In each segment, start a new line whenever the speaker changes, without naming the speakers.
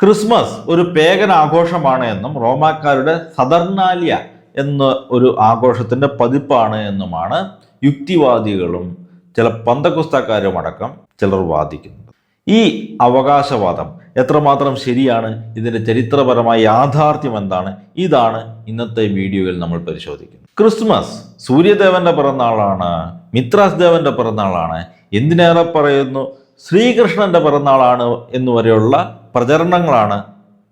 Christmas ഒരു pagan ആഘോഷമാണ് എന്നും റോമാക്കാരുടെ സദർനാലിയ എന്ന ഒരു ആഘോഷത്തിന്റെ പതിപ്പാണ് എന്നുമാണ് യുക്തിവാദികളും ചില പന്തക്കുസ്തക്കാരും അടക്കം ചിലർ വാദിക്കുന്നത്. ഈ അവകാശവാദം എത്രമാത്രം ശരിയാണ്, ഇതിന്റെ ചരിത്രപരമായ യാഥാർത്ഥ്യം എന്താണ്, ഇതാണ് ഇന്നത്തെ വീഡിയോയിൽ നമ്മൾ പരിശോധിക്കുന്നത്. ക്രിസ്മസ് സൂര്യദേവന്റെ പിറന്നാളാണ്, മിത്രാസ് ദേവന്റെ പിറന്നാളാണ്, എന്തിനേറെ പറയുന്നു ശ്രീകൃഷ്ണന്റെ പിറന്നാളാണ് എന്നുവരെയുള്ള പ്രചരണങ്ങളാണ്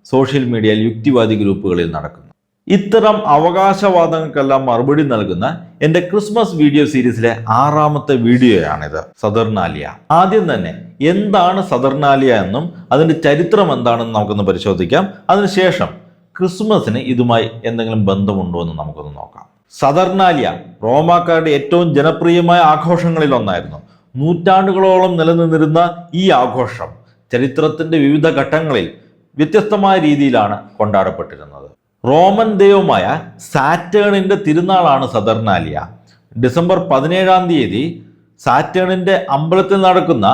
സോഷ്യൽ മീഡിയയിൽ യുക്തിവാദി ഗ്രൂപ്പുകളിൽ നടക്കുന്നത്. ഇത്തരം അവകാശവാദങ്ങൾക്കെല്ലാം മറുപടി നൽകുന്ന എൻ്റെ ക്രിസ്മസ് വീഡിയോ സീരീസിലെ 6ാമത്തെ വീഡിയോയാണിത്, സദർനാലിയ. ആദ്യം തന്നെ എന്താണ് സദർനാലിയ എന്നും അതിൻ്റെ ചരിത്രം എന്താണെന്ന് നമുക്കൊന്ന് പരിശോധിക്കാം. അതിനുശേഷം ക്രിസ്മസിന് ഇതുമായി എന്തെങ്കിലും ബന്ധമുണ്ടോ എന്ന് നമുക്കൊന്ന് നോക്കാം. സദർനാലിയ റോമാക്കാരുടെ ഏറ്റവും ജനപ്രിയമായ ആഘോഷങ്ങളിൽ ഒന്നായിരുന്നു. നൂറ്റാണ്ടുകളോളം നിലനിന്നിരുന്ന ഈ ആഘോഷം ചരിത്രത്തിന്റെ വിവിധ ഘട്ടങ്ങളിൽ വ്യത്യസ്തമായ രീതിയിലാണ് കൊണ്ടാടപ്പെട്ടിരുന്നത്. റോമൻ ദൈവമായ സാറ്റേണിന്റെ തിരുനാളാണ് സദർനാലിയ. ഡിസംബർ 17-ാം തീയതി സാറ്റേണിന്റെ അമ്പലത്തിൽ നടക്കുന്ന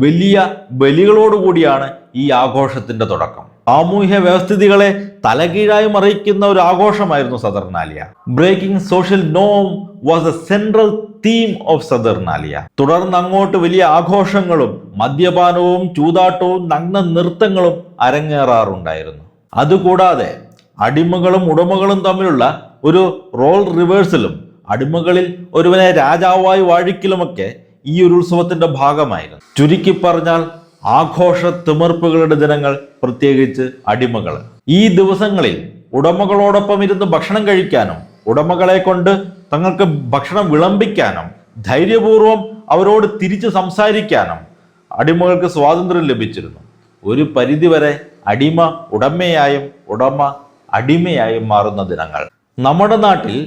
വലിയ ബലികളോടുകൂടിയാണ് ഈ ആഘോഷത്തിന്റെ തുടക്കം. സാമൂഹ്യ വ്യവസ്ഥിതികളെ തലകീഴായി മറിയിക്കുന്ന ഒരു ആഘോഷമായിരുന്നു സദർനാലിയ. ബ്രേക്കിംഗ് സോഷ്യൽ നോം was a central theme of Saturnalia. തുടർന്ന് അങ്ങോട്ട് വലിയ ആഘോഷങ്ങളും മദ്യപാനവും ചൂതാട്ടവും നഗ്ന നൃത്തങ്ങളും അരങ്ങേറാറുണ്ടായിരുന്നു. അതുകൂടാതെ അടിമകളും ഉടമകളും തമ്മിലുള്ള ഒരു റോൾ റിവേഴ്സലും അടിമകളിൽ ഒരുവനെ രാജാവായി വാഴിക്കലുമൊക്കെ ഈ ഒരു ഉത്സവത്തിന്റെ ഭാഗമായിരുന്നു. ചുരുക്കി പറഞ്ഞാൽ ആഘോഷ തിമിർപ്പുകളുടെ ദിനങ്ങൾ, പ്രത്യേകിച്ച് അടിമകൾ. ഈ ദിവസങ്ങളിൽ ഉടമകളോടൊപ്പം ഇരുന്ന് ഭക്ഷണം കഴിക്കാനും ഉടമകളെ കൊണ്ട് തങ്ങൾക്ക് ഭക്ഷണം വിളമ്പിക്കാനും ധൈര്യപൂർവം അവരോട് തിരിച്ച് സംസാരിക്കാനും അടിമകൾക്ക് സ്വാതന്ത്ര്യം ലഭിച്ചിരുന്നു. ഒരു പരിധിവരെ അടിമ ഉടമയായും ഉടമ അടിമയായും മാറുന്ന ദിനങ്ങൾ. നമ്മുടെ നാട്ടിൽ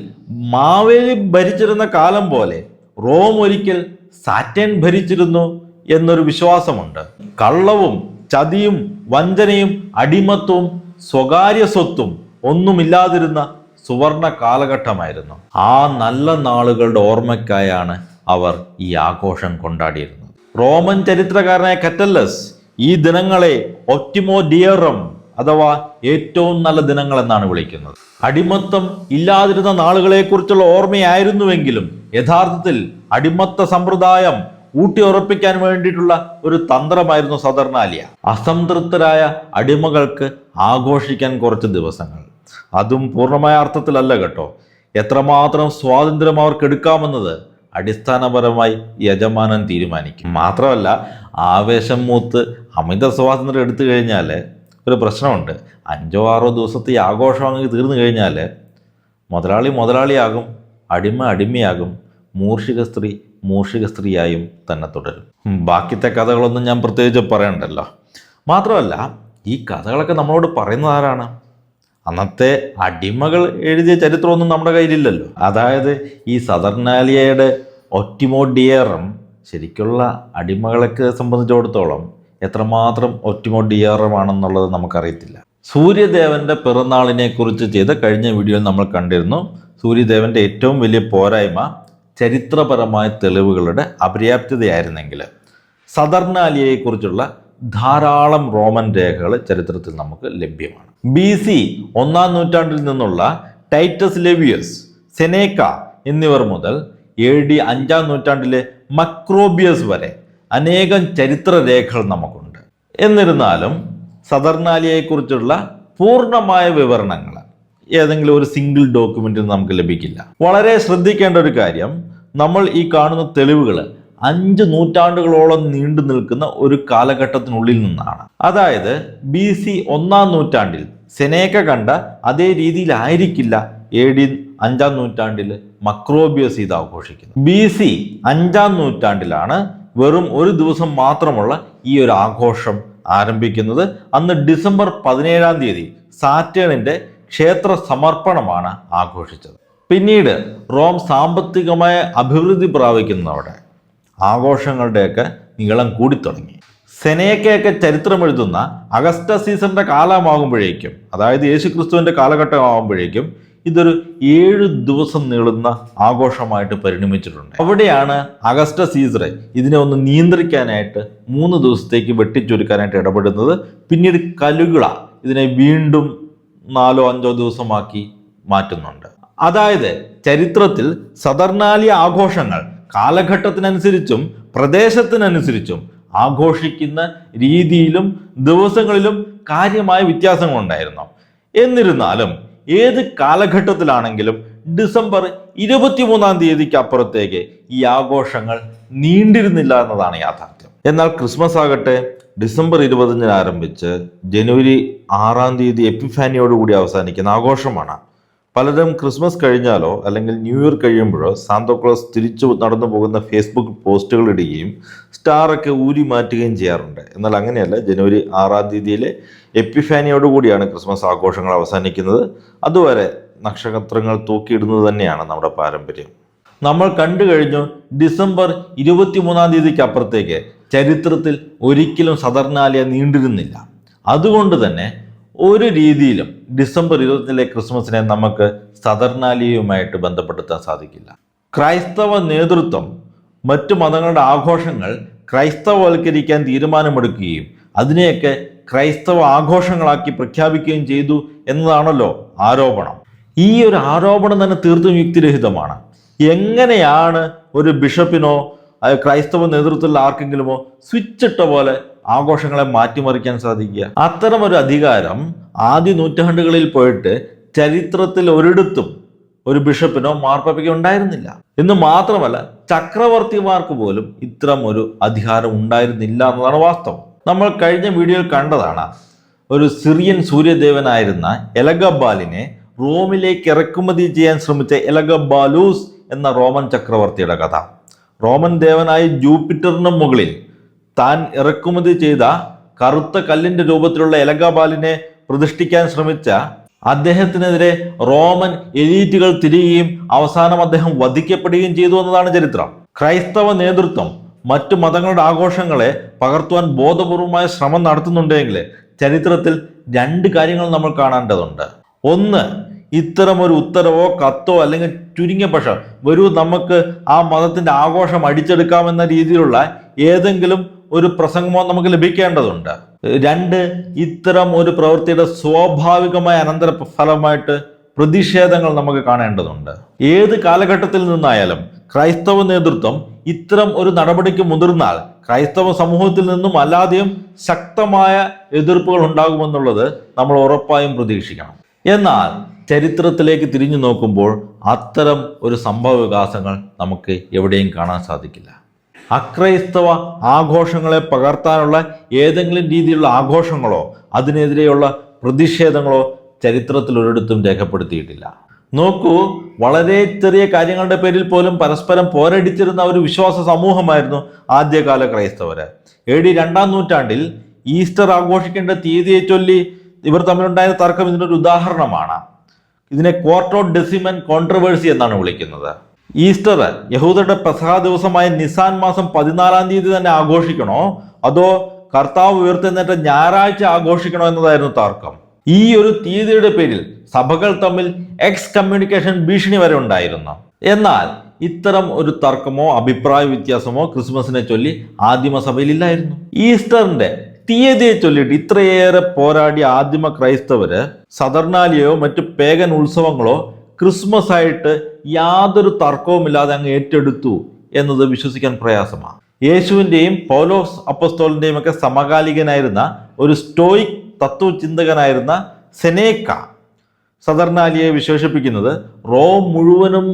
മാവേലി ഭരിച്ചിരുന്ന കാലം പോലെ റോം ഒരിക്കൽ സാറ്റേൺ ഭരിച്ചിരുന്നു എന്നൊരു വിശ്വാസമുണ്ട്. കള്ളവും ചതിയും വഞ്ചനയും അടിമത്വവും സ്വകാര്യ സ്വത്തും ഒന്നുമില്ലാതിരുന്ന സുവർണ കാലഘട്ടമായിരുന്നു. ആ നല്ല നാളുകളുടെ ഓർമ്മയ്ക്കായാണ് അവർ ഈ ആഘോഷം കൊണ്ടാടിയിരുന്നത്. റോമൻ ചരിത്രകാരനായ കറ്റല്ലസ് ഈ ദിനങ്ങളെ ഒപ്റ്റിമോ ഡിയറം അഥവാ ഏറ്റവും നല്ല ദിനങ്ങൾ എന്നാണ് വിളിക്കുന്നത്. അടിമത്തം ഇല്ലാതിരുന്ന നാളുകളെക്കുറിച്ചുള്ള ഓർമ്മയായിരുന്നുവെങ്കിലും യഥാർത്ഥത്തിൽ അടിമത്ത സമ്പ്രദായം ഊട്ടിയുറപ്പിക്കാൻ വേണ്ടിയിട്ടുള്ള ഒരു തന്ത്രമായിരുന്നു സദർനാലിയ. അസംതൃപ്തരായ അടിമകൾക്ക് ആഘോഷിക്കാൻ കുറച്ച് ദിവസങ്ങൾ, അതും പൂർണ്ണമായ അർത്ഥത്തിലല്ല കേട്ടോ. എത്രമാത്രം സ്വാതന്ത്ര്യം അവർക്ക് എടുക്കാമെന്നത് അടിസ്ഥാനപരമായി യജമാനൻ തീരുമാനിക്കും. മാത്രമല്ല, ആവേശം മൂത്ത് അമിത സ്വാതന്ത്ര്യം എടുത്തു കഴിഞ്ഞാൽ ഒരു പ്രശ്നമുണ്ട്. 5-6 ദിവസത്തെ ഈ ആഘോഷം അങ്ങ് തീർന്നു കഴിഞ്ഞാൽ മുതലാളി മുതലാളിയാകും, അടിമ അടിമയാകും, മൂർഷിക സ്ത്രീ മൂർഷിക സ്ത്രീയായും തന്നെ തുടരും. ബാക്കിത്തെ കഥകളൊന്നും ഞാൻ പ്രത്യേകിച്ച് പറയണ്ടല്ലോ. മാത്രമല്ല, ഈ കഥകളൊക്കെ നമ്മളോട് പറയുന്നത് ആരാണ്? അന്നത്തെ അടിമകൾ എഴുതിയ ചരിത്രമൊന്നും നമ്മുടെ കയ്യിലില്ലല്ലോ. അതായത് ഈ സദർനാലിയയുടെ ഒപ്റ്റിമോ ഡിയറം ശരിക്കുള്ള അടിമകളൊക്കെ സംബന്ധിച്ചിടത്തോളം എത്രമാത്രം ഒപ്റ്റിമോ ഡിയറമാണെന്നുള്ളത് നമുക്കറിയത്തില്ല. സൂര്യദേവന്റെ പിറന്നാളിനെ കുറിച്ച് ചെയ്ത കഴിഞ്ഞ വീഡിയോയിൽ നമ്മൾ കണ്ടിരുന്നു. സൂര്യദേവന്റെ ഏറ്റവും വലിയ പോരായ്മ ചരിത്രപരമായ തെളിവുകളുടെ അപര്യാപ്തതയായിരുന്നെങ്കിൽ സദർനാലിയയെക്കുറിച്ചുള്ള ധാരാളം റോമൻ രേഖകൾ ചരിത്രത്തിൽ നമുക്ക് ലഭ്യമാണ്. BC 1-ാം നൂറ്റാണ്ടിൽ നിന്നുള്ള ടൈറ്റസ് ലെവിയസ്, സെനേക്ക എന്നിവർ മുതൽ AD 5-ാം നൂറ്റാണ്ടിലെ മക്രോബിയസ് വരെ അനേകം ചരിത്ര രേഖകൾ നമുക്കുണ്ട്. എന്നിരുന്നാലും സദർനാലിയയെക്കുറിച്ചുള്ള പൂർണ്ണമായ വിവരണങ്ങൾ ഏതെങ്കിലും ഒരു സിംഗിൾ ഡോക്യുമെന്റിൽ നമുക്ക് ലഭിക്കില്ല. വളരെ ശ്രദ്ധിക്കേണ്ട ഒരു കാര്യം, നമ്മൾ ഈ കാണുന്ന തെളിവുകൾ 5 നൂറ്റാണ്ടുകളോളം നീണ്ടു നിൽക്കുന്ന ഒരു കാലഘട്ടത്തിനുള്ളിൽ നിന്നാണ്. അതായത് BC 1-ാം നൂറ്റാണ്ടിൽ സെനേക്ക കണ്ട അതേ രീതിയിലായിരിക്കില്ല AD 5-ാം നൂറ്റാണ്ടിൽ മക്രോബിയസ് ഇത് ആഘോഷിക്കുന്നത്. BC 5-ാം നൂറ്റാണ്ടിലാണ് വെറും ഒരു ദിവസം മാത്രമുള്ള ഈ ഒരു ആഘോഷം ആരംഭിക്കുന്നത്. അന്ന് ഡിസംബർ 17-ാം തീയതി സാറ്റേണിന്റെ ക്ഷേത്ര സമർപ്പണമാണ് ആഘോഷിച്ചത്. പിന്നീട് റോം സാമ്പത്തികമായ അഭിവൃദ്ധി പ്രാപിക്കുന്നതോടെ ആഘോഷങ്ങളുടെയൊക്കെ നീളം കൂടിത്തുടങ്ങി. സെനേക്കയൊക്കെ ചരിത്രം എഴുതുന്ന അഗസ്റ്റ സീസറിന്റെ കാലമാകുമ്പോഴേക്കും, അതായത് യേശുക്രിസ്തുവിന്റെ കാലഘട്ടമാകുമ്പോഴേക്കും ഇതൊരു 7 ദിവസം നീളുന്ന ആഘോഷമായിട്ട് പരിണമിച്ചിട്ടുണ്ട്. അവിടെയാണ് അഗസ്റ്റസ് സീസർ ഇതിനെ ഒന്ന് നിയന്ത്രിക്കാനായിട്ട് 3 ദിവസത്തേക്ക് വെട്ടിച്ചുരുക്കാനായിട്ട് ഇടപെടുന്നത്. പിന്നീട് കലുകള ഇതിനെ വീണ്ടും 4-5 ദിവസമാക്കി മാറ്റുന്നുണ്ട്. അതായത് ചരിത്രത്തിൽ സദർനാലിയ ആഘോഷങ്ങൾ കാലഘട്ടത്തിനനുസരിച്ചും പ്രദേശത്തിനനുസരിച്ചും ആഘോഷിക്കുന്ന രീതിയിലും ദിവസങ്ങളിലും കാര്യമായ വ്യത്യാസങ്ങളുണ്ടായിരുന്നു. എന്നിരുന്നാലും ഏത് കാലഘട്ടത്തിലാണെങ്കിലും ഡിസംബർ 23-ാം തീയതിക്ക് അപ്പുറത്തേക്ക് ഈ ആഘോഷങ്ങൾ നീണ്ടിരുന്നില്ല എന്നതാണ് യാഥാർത്ഥ്യം. എന്നാൽ ക്രിസ്മസ് ആകട്ടെ ഡിസംബർ 25-ന് ആരംഭിച്ച് ജനുവരി 6-ാം തീയതി എപ്പിഫാനിയോടുകൂടി അവസാനിക്കുന്ന ആഘോഷമാണ്. പലരും ക്രിസ്മസ് കഴിഞ്ഞാലോ അല്ലെങ്കിൽ ന്യൂ ഇയർ കഴിയുമ്പോഴോ സാന്താക്ലോസ് തിരിച്ചു നടന്നു പോകുന്ന ഫേസ്ബുക്ക് പോസ്റ്റുകൾ ഇടുകയും സ്റ്റാറൊക്കെ ഊരി മാറ്റുകയും ചെയ്യാറുണ്ട്. എന്നാൽ അങ്ങനെയല്ല. ജനുവരി 6-ാം തീയതിയിലെ എപ്പിഫാനിയോടുകൂടിയാണ് ക്രിസ്മസ് ആഘോഷങ്ങൾ അവസാനിക്കുന്നത്. അതുവരെ നക്ഷത്രങ്ങൾ തൂക്കിയിടുന്നത് തന്നെയാണ് നമ്മുടെ പാരമ്പര്യം. നമ്മൾ കണ്ടു കഴിഞ്ഞു ഡിസംബർ 23-ാം തീയതിക്ക് അപ്പുറത്തേക്ക് ചരിത്രത്തിൽ ഒരിക്കലും സദർനാലിയ നീണ്ടിരുന്നില്ല. അതുകൊണ്ട് തന്നെ ഒരു രീതിയിലും ഡിസംബർ 20-ലെ ക്രിസ്മസിനെ നമുക്ക് സദർനാലിയയുമായിട്ട് ബന്ധപ്പെടുത്താൻ സാധിക്കില്ല. ക്രൈസ്തവ നേതൃത്വം മറ്റു മതങ്ങളുടെ ആഘോഷങ്ങൾ ക്രൈസ്തവവൽക്കരിക്കാൻ തീരുമാനമെടുക്കുകയും അതിനെയൊക്കെ ക്രൈസ്തവ ആഘോഷങ്ങളാക്കി പ്രഖ്യാപിക്കുകയും ചെയ്തു എന്നതാണല്ലോ ആരോപണം. ഈ ഒരു ആരോപണം തന്നെ തീർത്തും യുക്തിരഹിതമാണ്. എങ്ങനെയാണ് ഒരു ബിഷപ്പിനോ ക്രൈസ്തവ നേതൃത്വത്തിൽ ആർക്കെങ്കിലുമോ സ്വിച്ച് ഇട്ട പോലെ ആഘോഷങ്ങളെ മാറ്റിമറിക്കാൻ സാധിക്കുക? അത്തരമൊരു അധികാരം ആദ്യ നൂറ്റാണ്ടുകളിൽ പോയിട്ട് ചരിത്രത്തിൽ ഒരിടത്തും ഒരു ബിഷപ്പിനോ മാർപ്പാപ്പയ്ക്കോ ഉണ്ടായിരുന്നില്ല. എന്ന് മാത്രമല്ല ചക്രവർത്തിമാർക്ക് പോലും ഇത്തരം ഒരു അധികാരം ഉണ്ടായിരുന്നില്ല എന്നതാണ് വാസ്തവം. നമ്മൾ കഴിഞ്ഞ വീഡിയോയിൽ കണ്ടതാണ് ഒരു സിറിയൻ സൂര്യദേവനായിരുന്ന എലഗബാലിനെ റോമിലേക്ക് ഇറക്കുമതി ചെയ്യാൻ ശ്രമിച്ച എലഗബാലൂസ് എന്ന റോമൻ ചക്രവർത്തിയുടെ കഥ. റോമൻ ദേവനായ ജൂപ്പിറ്ററിന് മുകളിൽ താൻ ഇറക്കുമതി ചെയ്ത കറുത്ത കല്ലിന്റെ രൂപത്തിലുള്ള എലഗബാലിനെ പ്രതിഷ്ഠിക്കാൻ ശ്രമിച്ച അദ്ദേഹത്തിനെതിരെ റോമൻ എലീറ്റുകൾ തിരിയുകയും അവസാനം അദ്ദേഹം വധിക്കപ്പെടുകയും ചെയ്തു എന്നതാണ് ചരിത്രം. ക്രൈസ്തവ നേതൃത്വം മറ്റു മതങ്ങളുടെ ആഘോഷങ്ങളെ പകർത്തുവാൻ ബോധപൂർവമായ ശ്രമം നടത്തുന്നുണ്ടെങ്കിൽ ചരിത്രത്തിൽ 2 കാര്യങ്ങൾ നമ്മൾ കാണേണ്ടതുണ്ട്. ഒന്ന്, ഇത്തരം ഒരു ഉത്തരവോ കത്തോ അല്ലെങ്കിൽ ചുരുങ്ങിയ പക്ഷം വരൂ നമുക്ക് ആ മതത്തിന്റെ ആഘോഷം അടിച്ചെടുക്കാമെന്ന രീതിയിലുള്ള ഏതെങ്കിലും ഒരു പ്രസംഗമോ നമുക്ക് ലഭിക്കേണ്ടതുണ്ട്. 2, ഇത്തരം ഒരു പ്രവൃത്തിയുടെ സ്വാഭാവികമായ അനന്തര ഫലമായിട്ട് പ്രതിഷേധങ്ങൾ നമുക്ക് കാണേണ്ടതുണ്ട്. ഏത് കാലഘട്ടത്തിൽ നിന്നായാലും ക്രൈസ്തവ നേതൃത്വം ഇത്തരം ഒരു നടപടിക്ക് മുതിർന്നാൽ ക്രൈസ്തവ സമൂഹത്തിൽ നിന്നും അല്ലാതെയും ശക്തമായ എതിർപ്പുകൾ ഉണ്ടാകുമെന്നുള്ളത് നമ്മൾ ഉറപ്പായും പ്രതീക്ഷിക്കണം. എന്നാൽ ചരിത്രത്തിലേക്ക് തിരിഞ്ഞു നോക്കുമ്പോൾ അത്തരം ഒരു സംഭവ വികാസങ്ങൾ നമുക്ക് എവിടെയും കാണാൻ സാധിക്കില്ല. അക്രൈസ്തവ ആഘോഷങ്ങളെ പകർത്താനുള്ള ഏതെങ്കിലും രീതിയിലുള്ള ആഘോഷങ്ങളോ അതിനെതിരെയുള്ള പ്രതിഷേധങ്ങളോ ചരിത്രത്തിൽ ഒരിടത്തും രേഖപ്പെടുത്തിയിട്ടില്ല. നോക്കൂ, വളരെ ചെറിയ കാര്യങ്ങളുടെ പേരിൽ പോലും പരസ്പരം പോരടിച്ചിരുന്ന ഒരു വിശ്വാസ സമൂഹമായിരുന്നു ആദ്യകാല ക്രൈസ്തവര്. AD 2-ാം നൂറ്റാണ്ടിൽ ഈസ്റ്റർ ആഘോഷിക്കേണ്ട തീയതിയെ ചൊല്ലി ഇവർ തമ്മിലുണ്ടായ തർക്കം ഇതിനൊരു ഉദാഹരണമാണ്. ഇതിനെ ക്വാർട്ടോ ഡെസിമൻ കോൺട്രവേഴ്സി എന്നാണ് വിളിക്കുന്നത്. ഈസ്റ്റർ യഹൂദരുടെ പെസഹ ദിവസമായ നിസാൻ മാസം 14-ാം തീയതി തന്നെ ആഘോഷിക്കണോ അതോ കർത്താവ് ഉയർത്തെഴുന്നേറ്റ ഞായറാഴ്ച ആഘോഷിക്കണോ എന്നതായിരുന്നു തർക്കം. ഈ ഒരു തീയതിയുടെ പേരിൽ സഭകൾ തമ്മിൽ കമ്മ്യൂണിക്കേഷൻ ഭീഷണി വരെ ഉണ്ടായിരുന്നു. എന്നാൽ ഇത്തരം ഒരു തർക്കമോ അഭിപ്രായ വ്യത്യാസമോ ക്രിസ്മസിനെ ചൊല്ലി ആദിമസഭയിൽ ഇല്ലായിരുന്നു. ഈസ്റ്ററിന്റെ തീയതിയെ ചൊല്ലിയിട്ട് ഇത്രയേറെ പോരാടിയ ആദിമ ക്രൈസ്തവര് സദർനാലിയോ മറ്റു പേഗൻ ഉത്സവങ്ങളോ ക്രിസ്മസ് ആയിട്ട് യാതൊരു തർക്കവുമില്ലാതെ അങ്ങ് ഏറ്റെടുത്തു എന്നത് വിശ്വസിക്കാൻ പ്രയാസമാണ്. യേശുവിൻ്റെയും പൗലോസ് അപ്പസ്തോലിൻ്റെയും ഒക്കെ സമകാലികനായിരുന്ന ഒരു സ്റ്റോയിക് തത്വചിന്തകനായിരുന്ന സെനേക്ക സദർനാലിയെ വിശേഷിപ്പിക്കുന്നത് റോം മുഴുവനും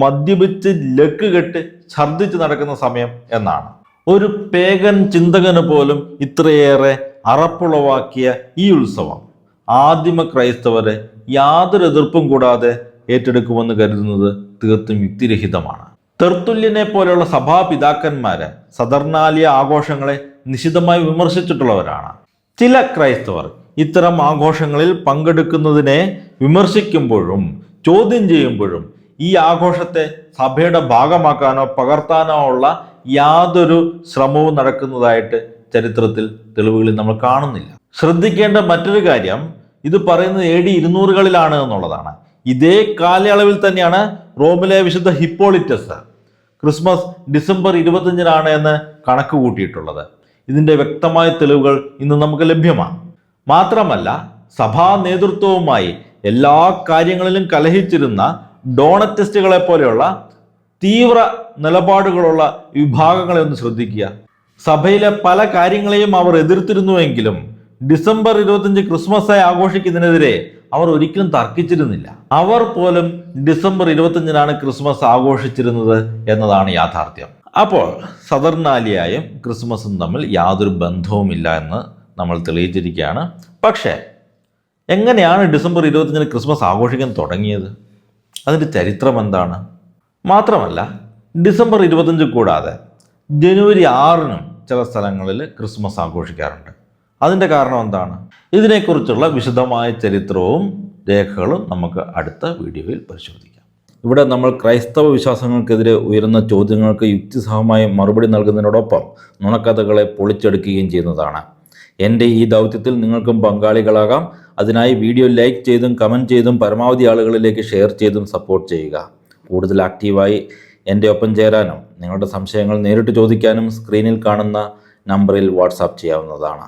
മദ്യപിച്ച് ലക്ക് കെട്ട് ഛർദ്ദിച്ച് നടക്കുന്ന സമയം എന്നാണ്. ഒരു പേഗൻ ചിന്തകന് പോലും ഇത്രയേറെ അറപ്പുളവാക്കിയ ഈ ഉത്സവം ആദിമ ക്രൈസ്തവരെ യാതൊരു എതിർപ്പും കൂടാതെ ഏറ്റെടുക്കുമെന്ന് കരുതുന്നത് തീർത്തും യുക്തിരഹിതമാണ്. തെർത്തുല്യനെ പോലെയുള്ള സഭാപിതാക്കന്മാര് സദർനാലിയ ആഘോഷങ്ങളെ നിശിതമായി വിമർശിച്ചിട്ടുള്ളവരാണ്. ചില ക്രൈസ്തവർ ഇത്തരം ആഘോഷങ്ങളിൽ പങ്കെടുക്കുന്നതിനെ വിമർശിക്കുമ്പോഴും ചോദ്യം ചെയ്യുമ്പോഴും ഈ ആഘോഷത്തെ സഭയുടെ ഭാഗമാക്കാനോ പകർത്താനോ ഉള്ള യാതൊരു ശ്രമവും നടക്കുന്നതായിട്ട് ചരിത്രത്തിൽ തെളിവുകളിൽ നമ്മൾ കാണുന്നില്ല. ശ്രദ്ധിക്കേണ്ട മറ്റൊരു കാര്യം ഇത് പറയുന്നത് AD 200-കളിലാണ് എന്നുള്ളതാണ്. ഇതേ കാലയളവിൽ തന്നെയാണ് റോമിലെ വിശുദ്ധ ഹിപ്പോളിറ്റസ് ക്രിസ്മസ് ഡിസംബർ 25-നാണ് എന്ന് കണക്ക് കൂട്ടിയിട്ടുള്ളത്. ഇതിൻ്റെ വ്യക്തമായ തെളിവുകൾ ഇന്ന് നമുക്ക് ലഭ്യമാണ്. മാത്രമല്ല, സഭാ നേതൃത്വവുമായി എല്ലാ കാര്യങ്ങളിലും കലഹിച്ചിരുന്ന ഡോണറ്റിസ്റ്റുകളെ പോലെയുള്ള തീവ്ര നിലപാടുകളുള്ള വിഭാഗങ്ങളെ ഒന്ന് ശ്രദ്ധിക്കുക. സഭയിലെ പല കാര്യങ്ങളെയും അവർ എതിർത്തിരുന്നുവെങ്കിലും ഡിസംബർ 25 ക്രിസ്മസായി ആഘോഷിക്കുന്നതിനെതിരെ അവർ ഒരിക്കലും തർക്കിച്ചിരുന്നില്ല. അവർ പോലും ഡിസംബർ 25-നാണ് ക്രിസ്മസ് ആഘോഷിച്ചിരുന്നത് എന്നതാണ് യാഥാർത്ഥ്യം. അപ്പോൾ സദർനാലിയായും ക്രിസ്മസും തമ്മിൽ യാതൊരു ബന്ധവുമില്ല എന്ന് നമ്മൾ തെളിയിച്ചിരിക്കുകയാണ്. പക്ഷേ എങ്ങനെയാണ് ഡിസംബർ 25-ന് ക്രിസ്മസ് ആഘോഷിക്കാൻ തുടങ്ങിയത്? അതിൻ്റെ ചരിത്രം എന്താണ്? മാത്രമല്ല, ഡിസംബർ 25 കൂടാതെ ജനുവരി 6-നും ചില സ്ഥലങ്ങളിൽ ക്രിസ്മസ് ആഘോഷിക്കാറുണ്ട്. അതിൻ്റെ കാരണം എന്താണ്? ഇതിനെക്കുറിച്ചുള്ള വിശദമായ ചരിത്രവും രേഖകളും നമുക്ക് അടുത്ത വീഡിയോയിൽ പരിശോധിക്കാം. ഇവിടെ നമ്മൾ ക്രൈസ്തവ വിശ്വാസങ്ങൾക്കെതിരെ ഉയരുന്ന ചോദ്യങ്ങൾക്ക് യുക്തിസഹമായി മറുപടി നൽകുന്നതിനോടൊപ്പം നുണക്കഥകളെ പൊളിച്ചെടുക്കുകയും ചെയ്യുന്നതാണ്. എൻ്റെ ഈ ദൗത്യത്തിൽ നിങ്ങൾക്കും പങ്കാളികളാകാം. അതിനായി വീഡിയോ ലൈക്ക് ചെയ്തും കമൻറ്റ് ചെയ്തും പരമാവധി ആളുകളിലേക്ക് ഷെയർ ചെയ്തും സപ്പോർട്ട് ചെയ്യുക. കൂടുതൽ ആക്റ്റീവായി എൻ്റെ ഒപ്പം ചേരാനും നിങ്ങളുടെ സംശയങ്ങൾ നേരിട്ട് ചോദിക്കാനും സ്ക്രീനിൽ കാണുന്ന നമ്പറിൽ വാട്സാപ്പ് ചെയ്യാവുന്നതാണ്.